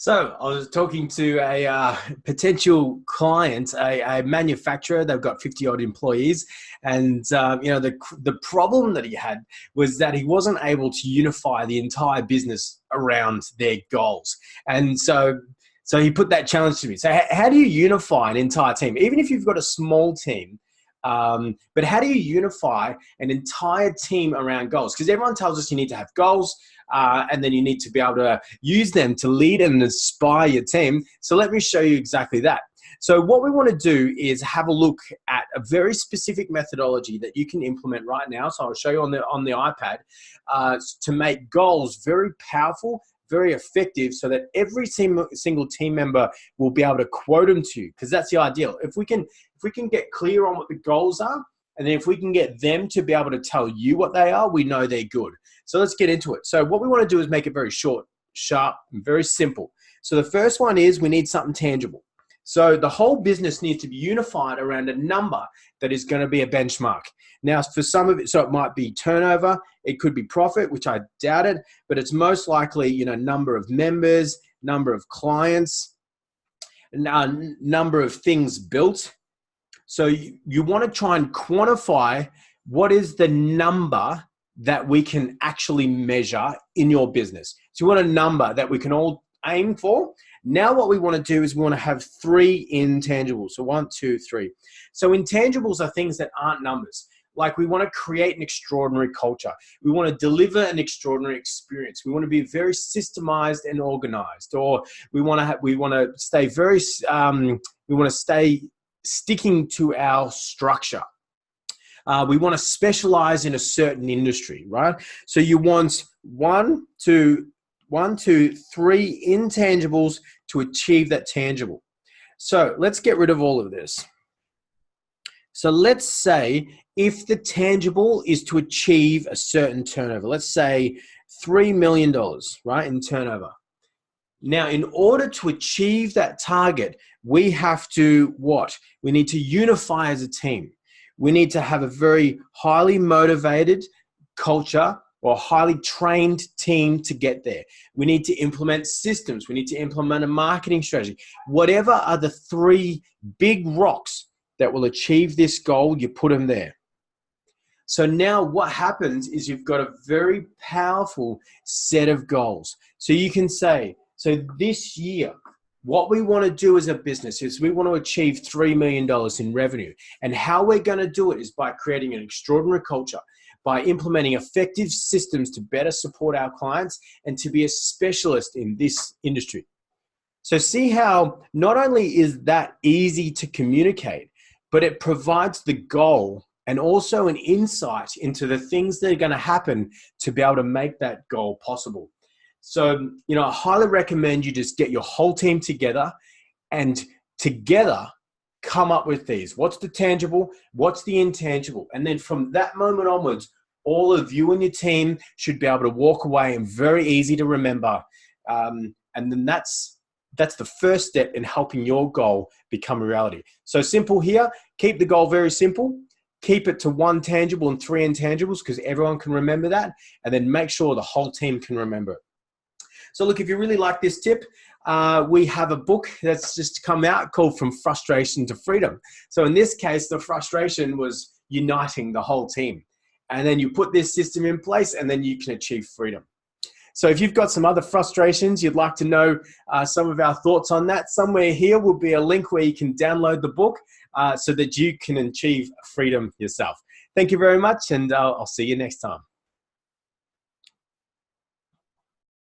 So I was talking to a potential client, a manufacturer. They've got 50 odd employees, and the problem that he had was that he wasn't able to unify the entire business around their goals. And so he put that challenge to me. So how do you unify an entire team, even if you've got a small team? But how do you unify an entire team around goals? Because everyone tells us you need to have goals. And then you need to be able to use them to lead and inspire your team. So let me show you exactly that. So what we want to do is have a look at a very specific methodology that you can implement right now. So I'll show you on the iPad to make goals very powerful, very effective, so that every single team member will be able to quote them to you, because that's the ideal. If we can get clear on what the goals are, and then if we can get them to be able to tell you what they are, we know they're good. So let's get into it. So what we want to do is make it very short, sharp, and very simple. So the first one is we need something tangible. So the whole business needs to be unified around a number that is going to be a benchmark. Now, for some of it, so it might be turnover, it could be profit, which I doubt it, but it's most likely, number of members, number of clients, number of things built. So you want to try and quantify what is the number that we can actually measure in your business. So you want a number that we can all aim for. Now what we want to do is we want to have 3 intangibles. So 1, 2, 3. So intangibles are things that aren't numbers. Like we want to create an extraordinary culture. We want to deliver an extraordinary experience. We want to be very systemized and organized. Or we want to stay very sticking to our structure. We want to specialize in a certain industry, right? So you want 1, 2, 3 intangibles to achieve that tangible. So let's get rid of all of this. So let's say if the tangible is to achieve a certain turnover, let's say $3 million, right, in turnover. Now, in order to achieve that target, we have to what? We need to unify as a team. We need to have a very highly motivated culture or highly trained team to get there. We need to implement systems. We need to implement a marketing strategy. Whatever are the 3 big rocks that will achieve this goal, you put them there. So now what happens is you've got a very powerful set of goals. So you can say, so this year, what we want to do as a business is we want to achieve $3 million in revenue. And how we're going to do it is by creating an extraordinary culture, by implementing effective systems to better support our clients and to be a specialist in this industry. So see how not only is that easy to communicate, but it provides the goal and also an insight into the things that are going to happen to be able to make that goal possible. So, I highly recommend you just get your whole team together and together come up with these. What's the tangible? What's the intangible? And then from that moment onwards, all of you and your team should be able to walk away and very easy to remember. And then that's the first step in helping your goal become a reality. So simple here, keep the goal very simple. Keep it to 1 tangible and 3 intangibles because everyone can remember that. And then make sure the whole team can remember it. So look, if you really like this tip, we have a book that's just come out called From Frustration to Freedom. So in this case, the frustration was uniting the whole team. And then you put this system in place and then you can achieve freedom. So if you've got some other frustrations, you'd like to know some of our thoughts on that, somewhere here will be a link where you can download the book so that you can achieve freedom yourself. Thank you very much, and I'll see you next time.